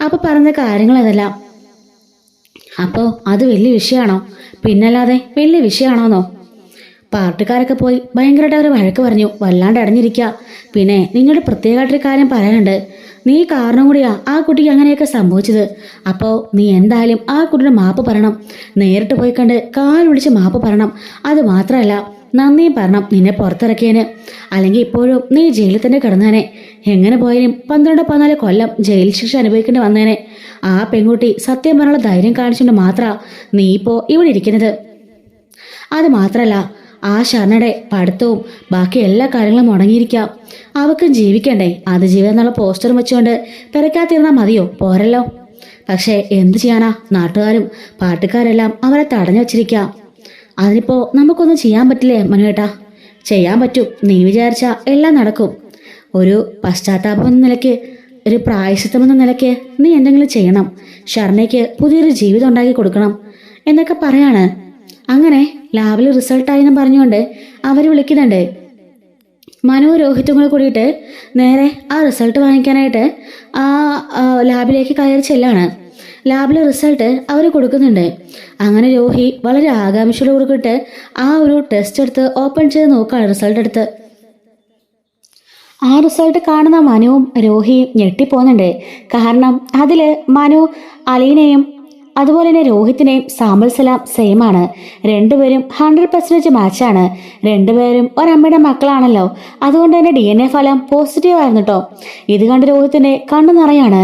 അപ്പോൾ പറഞ്ഞ കാര്യങ്ങൾ അതെല്ലാം. അപ്പോൾ അത് വലിയ വിഷയമാണോ? പിന്നല്ലാതെ വലിയ വിഷയമാണോന്നോ? പാർട്ടിക്കാരൊക്കെ പോയി ഭയങ്കരമായിട്ട് അവർ വഴക്ക് പറഞ്ഞു, വല്ലാണ്ട് അടഞ്ഞിരിക്കുക. പിന്നെ നിങ്ങളുടെ പ്രത്യേകമായിട്ടൊരു കാര്യം പറയാനുണ്ട്. നീ കാരണം കൂടിയാ ആ കുട്ടിക്ക് അങ്ങനെയൊക്കെ സംഭവിച്ചത്. അപ്പോൾ നീ എന്തായാലും ആ കുട്ടിയുടെ മാപ്പ് പറയണം. നേരിട്ട് പോയി കണ്ട് കാൽ പിടിച്ച് മാപ്പ് പറയണം. അത് മാത്രമല്ല, നന്ദിയും പറയണം നിന്നെ പുറത്തിറക്കിയതിന്. അല്ലെങ്കിൽ ഇപ്പോഴും നീ ജയിലിൽ തന്നെ കിടന്നേനെ. എങ്ങനെ പോയാലും 12-14 കൊല്ലം ജയിൽ ശിക്ഷ അനുഭവിക്കേണ്ടി വന്നേനെ. ആ പെൺകുട്ടി സത്യം പറയാനുള്ള ധൈര്യം കാണിച്ചുകൊണ്ട് മാത്രമാണ് നീ ഇപ്പോൾ ഇവിടെ ഇരിക്കുന്നത്. അത് മാത്രമല്ല, ആ ശരണയുടെ പഠിത്തവും ബാക്കി എല്ലാ കാര്യങ്ങളും മുടങ്ങിയിരിക്കാം. അവൾക്കും ജീവിക്കണ്ടേ? അത് ജീവിതം എന്നുള്ള പോസ്റ്ററും വെച്ചുകൊണ്ട് തിരക്കാത്തിരുന്നാൽ മതിയോ? പോരല്ലോ. പക്ഷേ എന്ത് ചെയ്യാനാ, നാട്ടുകാരും പാട്ടുകാരെല്ലാം അവരെ തടഞ്ഞു വച്ചിരിക്കാം. അതിനിപ്പോൾ നമുക്കൊന്നും ചെയ്യാൻ പറ്റില്ലേ മനുവേട്ടാ? ചെയ്യാൻ പറ്റും. നീ വിചാരിച്ച എല്ലാം നടക്കും. ഒരു പശ്ചാത്താപം എന്ന നിലയ്ക്ക്, ഒരു പ്രായശ്ചിത്തം എന്ന നിലയ്ക്ക് നീ എന്തെങ്കിലും ചെയ്യണം. ശരണയ്ക്ക് പുതിയൊരു ജീവിതം ഉണ്ടാക്കി കൊടുക്കണം എന്നൊക്കെ പറയാണ്. അങ്ങനെ ലാബിൽ റിസൾട്ടായെന്ന് പറഞ്ഞുകൊണ്ട് അവർ വിളിക്കുന്നുണ്ട്. മനു രോഹിത്തും കൂടെ കൂടിയിട്ട് നേരെ ആ റിസൾട്ട് വാങ്ങിക്കാനായിട്ട് ആ ലാബിലേക്ക് കയറി ചെല്ലാണ്. ലാബിലെ റിസൾട്ട് അവർ കൊടുക്കുന്നുണ്ട്. അങ്ങനെ രോഹി വളരെ ആകാംക്ഷയോട് കൊടുക്കിട്ട് ആ ഒരു ടെസ്റ്റ് എടുത്ത് ഓപ്പൺ ചെയ്ത് നോക്കുകയാണ്. റിസൾട്ട് എടുത്ത് ആ റിസൾട്ട് കാണുന്ന മനുവും രോഹിയും ഞെട്ടിപ്പോകുന്നുണ്ട്. കാരണം അതിൽ മനു അലീനയും അതുപോലെ തന്നെ രോഹിത്തിനെയും സാമ്പിൾസെല്ലാം സെയിം ആണ്. രണ്ടുപേരും 100% മാച്ചാണ്. രണ്ടുപേരും ഒരമ്മയുടെ മക്കളാണല്ലോ. അതുകൊണ്ട് തന്നെ DNA ഫലം പോസിറ്റീവ് ആയിരുന്നു കേട്ടോ. ഇത് കണ്ട് രോഹിത്തിന്റെ കണ്ണു നിറയാണ്.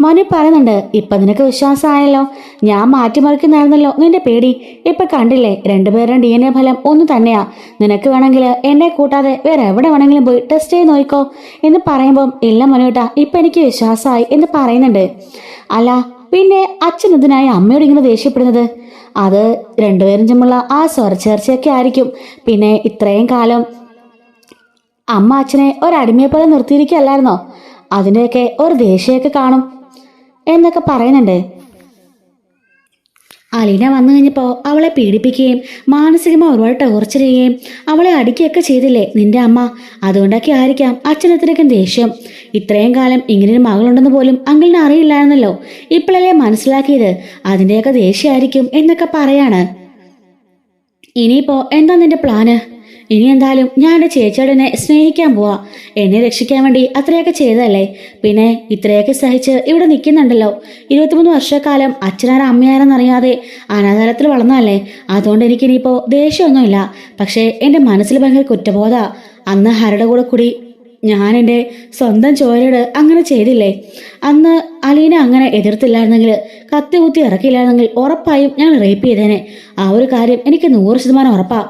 മനു പറയുന്നുണ്ട്, ഇപ്പൊ നിനക്ക് വിശ്വാസമായല്ലോ. ഞാൻ മാറ്റിമറിക്കുന്നായിരുന്നല്ലോ നിന്റെ പേടി. ഇപ്പൊ കണ്ടില്ലേ, രണ്ടുപേരും DNA ഫലം ഒന്നു തന്നെയാ. നിനക്ക് വേണമെങ്കിൽ എന്നെ കൂട്ടാതെ വേറെ എവിടെ വേണമെങ്കിലും പോയി ടെസ്റ്റ് ചെയ്ത് നോക്കിക്കോ എന്ന് പറയുമ്പം, ഇല്ല മനുവേട്ടാ, ഇപ്പൊ എനിക്ക് വിശ്വാസമായി എന്ന് പറയുന്നുണ്ട്. അല്ല പിന്നെ അച്ഛൻ ഇതിനായി അമ്മയോട് ഇങ്ങനെ ദേഷ്യപ്പെടുന്നത്? അത് രണ്ടുപേരും തമ്മിലുള്ള ആ സ്വരച്ചേർച്ചയൊക്കെ ആയിരിക്കും. പിന്നെ ഇത്രയും കാലം അമ്മ അച്ഛനെ ഒരടിമയെ പോലെ നിർത്തിയിരിക്കുകയല്ലായിരുന്നോ? അതിൻ്റെയൊക്കെ ഒരു ദേഷ്യമൊക്കെ കാണും എന്നൊക്കെ പറയുന്നുണ്ട്. അലീന വന്നു കഴിഞ്ഞപ്പോൾ അവളെ പീഡിപ്പിക്കുകയും മാനസികമായി ഒരുപാട് ടോർച്ചർ ചെയ്യുകയും അവളെ അടിക്കുകയൊക്കെ ചെയ്തില്ലേ നിന്റെ അമ്മ? അതുകൊണ്ടൊക്കെ ആയിരിക്കാം അച്ഛനത്രയ്ക്കും ദേഷ്യം. ഇത്രയും കാലം ഇങ്ങനൊരു മകളുണ്ടെന്ന് പോലും അങ്കിളിന് അറിയില്ലായിരുന്നല്ലോ. ഇപ്പോഴല്ലേ മനസ്സിലാക്കിയത്. അതിൻ്റെയൊക്കെ ദേഷ്യമായിരിക്കും എന്നൊക്കെ പറയാണ്. ഇനിയിപ്പോൾ എന്താ നിന്റെ പ്ലാന്? ഇനി എന്തായാലും ഞാൻ എൻ്റെ ചേച്ചിയോടെ സ്നേഹിക്കാൻ പോവാ. എന്നെ രക്ഷിക്കാൻ വേണ്ടി അത്രയൊക്കെ ചെയ്തതല്ലേ, പിന്നെ ഇത്രയൊക്കെ സഹിച്ച് ഇവിടെ നിൽക്കുന്നുണ്ടല്ലോ. 23 വർഷക്കാലം അച്ഛനാര അമ്മയാരെന്നറിയാതെ അനാഥാലയത്തിൽ വളർന്നതല്ലേ. അതുകൊണ്ട് എനിക്കിനിയിപ്പോൾ ദേഷ്യമൊന്നുമില്ല. പക്ഷേ എൻ്റെ മനസ്സിൽ ഭയങ്കര കുറ്റബോധ. അന്ന് ഹരയുടെ കൂടെ കൂടി ഞാൻ എൻ്റെ സ്വന്തം ചോരയോട് അങ്ങനെ ചെയ്തില്ലേ. അന്ന് അലീന അങ്ങനെ എതിർത്തില്ലായിരുന്നെങ്കിൽ, കത്തി കുത്തി ഇറക്കിയില്ലായിരുന്നെങ്കിൽ ഉറപ്പായും ഞാൻ റേപ്പ് ചെയ്തേനെ. ആ ഒരു കാര്യം എനിക്ക് 100% ഉറപ്പാ.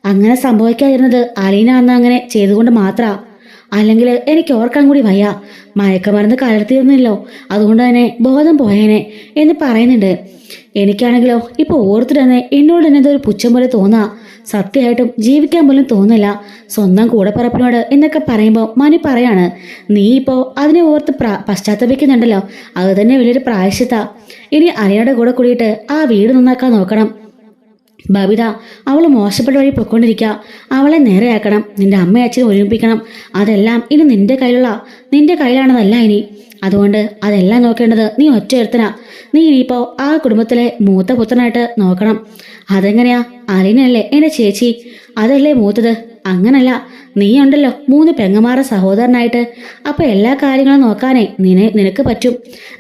അങ്ങനെ സംഭവിക്കാതിരുന്നത് അലീന അന്ന് അങ്ങനെ ചെയ്തുകൊണ്ട് മാത്രമാ. അല്ലെങ്കിൽ എനിക്ക് ഓർക്കാൻ കൂടി വയ്യ. മയക്കമരുന്ന് കലർത്തിയിരുന്നല്ലോ, അതുകൊണ്ട് തന്നെ ബോധം പോയേനെ എന്ന് പറയുന്നുണ്ട്. എനിക്കാണെങ്കിലോ ഇപ്പോൾ ഓർത്തിട്ട് തന്നെ എന്നോട് തന്നെ ഇതൊരു പുച്ഛം പോലെ തോന്നാ. സത്യമായിട്ടും ജീവിക്കാൻ പോലും തോന്നില്ല. സ്വന്തം കൂടെപ്പിറപ്പിനോട് എന്നൊക്കെ പറയുമ്പോൾ മനു പറയാണ്, നീ ഇപ്പോൾ അതിനെ ഓർത്ത് പശ്ചാത്തപിക്കുന്നുണ്ടല്ലോ, അത് തന്നെ വലിയൊരു പ്രായശ്ചിത്ത. ഇനി അലയുടെ കൂടെ കൂടിയിട്ട് ആ വീട് നന്നാക്കാൻ നോക്കണം. ബബിത, അവൾ മോശപ്പെട്ട വഴി പൊയ്ക്കൊണ്ടിരിക്കുക. അവളെ നേരെയാക്കണം. നിന്റെ അമ്മയച്ഛനെ ഒരുമിപ്പിക്കണം. അതെല്ലാം ഇനി നിന്റെ കയ്യിലാണതല്ല ഇനി. അതുകൊണ്ട് അതെല്ലാം നോക്കേണ്ടത് നീ ഒറ്റയൊരുത്തനാ. നീ ഇനിയിപ്പോൾ ആ കുടുംബത്തിലെ മൂത്ത പുത്രനായിട്ട് നോക്കണം. അതെങ്ങനെയാ? അലീനയല്ലേ എൻ്റെ ചേച്ചി, അതല്ലേ മൂത്തത്? അങ്ങനല്ല, നീ ഉണ്ടല്ലോ 3 പെങ്ങന്മാരുടെ സഹോദരനായിട്ട്. അപ്പൊ എല്ലാ കാര്യങ്ങളും നോക്കാനേ നിനക്ക് പറ്റും.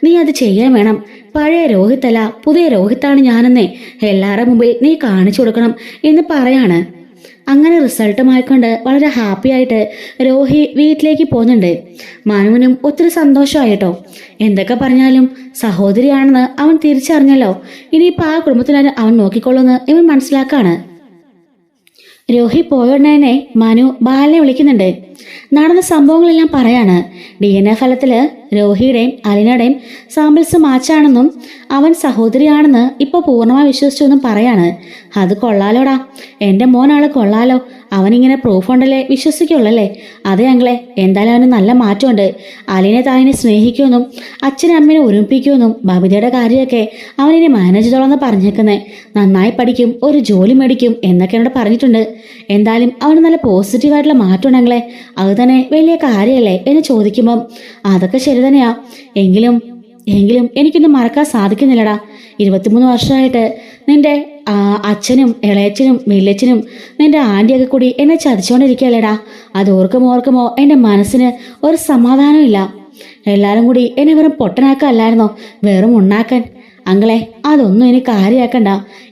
നീ അത് ചെയ്യാൻ വേണം. പഴയ രോഹിത്തല്ല, പുതിയ രോഹിത്താണ് ഞാനെന്നേ എല്ലാവരുടെ മുമ്പിൽ നീ കാണിച്ചു കൊടുക്കണം എന്ന് പറയാണ്. അങ്ങനെ റിസൾട്ടുമായിക്കൊണ്ട് വളരെ ഹാപ്പി ആയിട്ട് രോഹി വീട്ടിലേക്ക് പോകുന്നുണ്ട്. മനുവിനും ഒത്തിരി സന്തോഷമായിട്ടോ. എന്തൊക്കെ പറഞ്ഞാലും സഹോദരിയാണെന്ന് അവൻ തിരിച്ചറിഞ്ഞല്ലോ. ഇനിയിപ്പോൾ ആ കുടുംബത്തിനെ അവൻ നോക്കിക്കൊള്ളുമെന്ന് ഇവൻ മനസ്സിലാക്കാണ്. രോഹി പോയോടനെ മനു ബാലിനെ വിളിക്കുന്നുണ്ട്. നടന്ന സംഭവങ്ങളെല്ലാം പറയാണ്. DNA ഫലത്തില് രോഹിയുടെയും അലീനയുടെയും സാമ്പിൾസ് മാച്ചാണെന്നും അവൻ സഹോദരിയാണെന്ന് ഇപ്പോൾ പൂർണ്ണമായി വിശ്വസിച്ചു എന്നും പറയാണ്. അത് കൊള്ളാലോടാ, എൻ്റെ മോനാള് കൊള്ളാലോ. അവനിങ്ങനെ പ്രൂഫ് ഉണ്ടല്ലേ വിശ്വസിക്കുള്ളല്ലേ? അതെ അങ്ങളെ, എന്തായാലും അവന് നല്ല മാറ്റമുണ്ട്. അലീനെ താനെ സ്നേഹിക്കുമെന്നും അച്ഛനും അമ്മേനെ ഒരുമിപ്പിക്കുമെന്നും ബബിതയുടെ കാര്യമൊക്കെ അവനിനെ മാനേജ് ചെയ്തോളെന്ന് പറഞ്ഞേക്കുന്നേ. നന്നായി പഠിക്കും, ഒരു ജോലി മേടിക്കും എന്നൊക്കെ എന്നോട് പറഞ്ഞിട്ടുണ്ട്. എന്തായാലും അവന് നല്ല പോസിറ്റീവായിട്ടുള്ള മാറ്റം ഉണ്ടെങ്കിലേ അത് തന്നെ വലിയ കാര്യമല്ലേ എന്ന് ചോദിക്കുമ്പം അതൊക്കെ ശരി തന്നെയാ. എങ്കിലും എനിക്കൊന്നും മറക്കാൻ സാധിക്കുന്നില്ലടാ. 23 വർഷമായിട്ട് നിന്റെ അച്ഛനും ഇളയച്ചനും വലിയച്ഛനും നിന്റെ ആൻറ്റിയൊക്കെ കൂടി എന്നെ ചതിച്ചുകൊണ്ടിരിക്കുകയല്ലേടാ. അത് ഓർക്കുമോ എൻ്റെ മനസ്സിന് ഒരു സമാധാനമില്ല. എല്ലാവരും കൂടി എന്നെ വെറും പൊട്ടനാക്കല്ലായിരുന്നോ, വെറും ഉണ്ടാക്കാൻ. അങ്ങളെ, അതൊന്നും ഇനി കാര്യമാക്കണ്ട.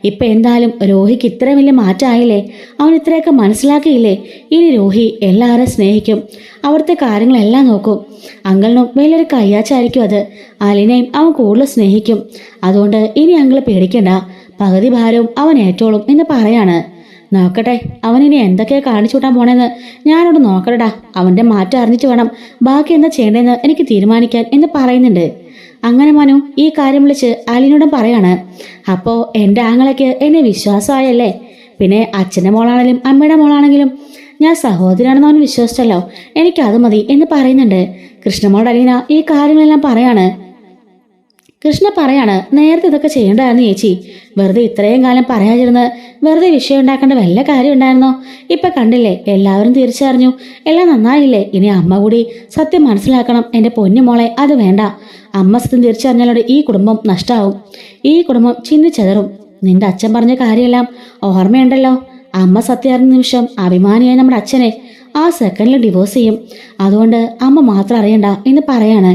ഇപ്പം എന്തായാലും രോഹിക്ക് ഇത്ര വലിയ മാറ്റമായില്ലേ, അവൻ ഇത്രയൊക്കെ മനസ്സിലാക്കിയില്ലേ. ഇനി രോഹി എല്ലാവരെയും സ്നേഹിക്കും, അവിടുത്തെ കാര്യങ്ങളെല്ലാം നോക്കും. അങ്കിളിനും വലിയൊരു കയ്യാച്ചായിരിക്കും അത്. അലീനയും അവൻ കൂടുതൽ സ്നേഹിക്കും. അതുകൊണ്ട് ഇനി അങ്കിൾ പേടിക്കണ്ട, പകുതി ഭാരവും അവൻ ഏറ്റോളും എന്ന് പറയാണ്. നോക്കട്ടെ, അവനിനി എന്തൊക്കെയാ കാണിച്ചു കൂട്ടാൻ പോണെന്ന് ഞാനോട് നോക്കലടാ. അവൻ്റെ മാറ്റം അറിഞ്ഞിട്ട് വേണം ബാക്കി എന്താ ചെയ്യേണ്ടതെന്ന് എനിക്ക് തീരുമാനിക്കാൻ എന്ന് പറയുന്നുണ്ട്. അങ്ങനെ മനു ഈ കാര്യം വിളിച്ച് അലീനോടും പറയാണ്. അപ്പോൾ എൻ്റെ ആങ്ങളയ്ക്ക് എന്നെ വിശ്വാസമായല്ലേ. പിന്നെ അച്ഛൻ്റെ മോളാണെങ്കിലും അമ്മയുടെ മോളാണെങ്കിലും ഞാൻ സഹോദരിയാണെന്ന് അവൻ വിശ്വസിച്ചല്ലോ, എനിക്കത് മതി എന്ന് പറയുന്നുണ്ട്. കൃഷ്ണമോട് അലീന ഈ കാര്യങ്ങളെല്ലാം പറയാണ്. കൃഷ്ണ പറയാണ്, നേരത്തെ ഇതൊക്കെ ചെയ്യേണ്ടതായിരുന്നു ചേച്ചി. വെറുതെ ഇത്രയും കാലം പറയാതിരുന്ന് വെറുതെ വിഷയം ഉണ്ടാക്കേണ്ട വല്ല കാര്യം ഉണ്ടായിരുന്നോ? ഇപ്പൊ കണ്ടില്ലേ, എല്ലാവരും തിരിച്ചറിഞ്ഞു, എല്ലാം നന്നായില്ലേ. ഇനി അമ്മ കൂടി സത്യം മനസ്സിലാക്കണം എൻ്റെ പൊന്നു മോളെ. അത് വേണ്ട, അമ്മ സത്യം തിരിച്ചറിഞ്ഞാലോട് ഈ കുടുംബം നഷ്ടാവും, ഈ കുടുംബം ചിന്നിച്ചെതറും. നിന്റെ അച്ഛൻ പറഞ്ഞ കാര്യമെല്ലാം ഓർമ്മയുണ്ടല്ലോ. അമ്മ സത്യം അറിഞ്ഞ നിമിഷം അഭിമാനിയായ നമ്മുടെ അച്ഛനെ ആ സെക്കൻഡിൽ ഡിവോഴ്സ് ചെയ്യും. അതുകൊണ്ട് അമ്മ മാത്രം അറിയണ്ട എന്ന് പറയാണ്.